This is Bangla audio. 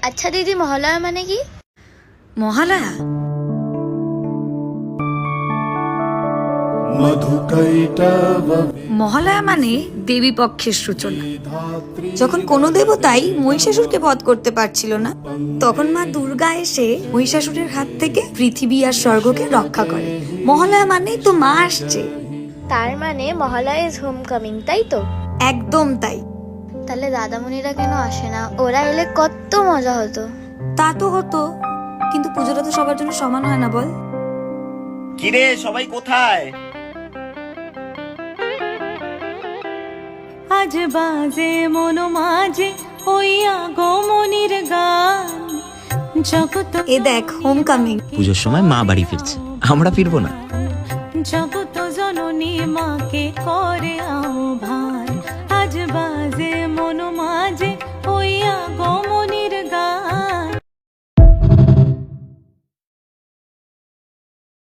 আচ্ছা দিদি, মহালয়া মানে কি? মহালয়া মহালয়া মানে দেবী পক্ষের সূচনা। যখন কোনো দেবতাই মহিষাসুরকে বধ করতে পারছিল না, তখন মা দুর্গা এসে মহিষাসুরের হাত থেকে পৃথিবী আর স্বর্গকে রক্ষা করে। মহালয়া মানেই তো মা আসছে। তার মানে মহালয়া ইজ হোম কামিং, তাই তো? একদম তাই। তাহলে দাদামণিরা কেন আসে না? ওরা এলে কত মজা হতো। তা তো হতো, কিন্তু পুজোটা তো সবার জন্য সমান হয় না, বল? কিরে সবাই কোথায়? আজ বাজে মন মাঝে ওই আগমনির গান জগত। এ দেখ, হোম কামিং। পুজোর সময় মা বাড়ি ফিরছে, আমরা ফিরবো না? জগত জননী মাকে করে আহ্বান।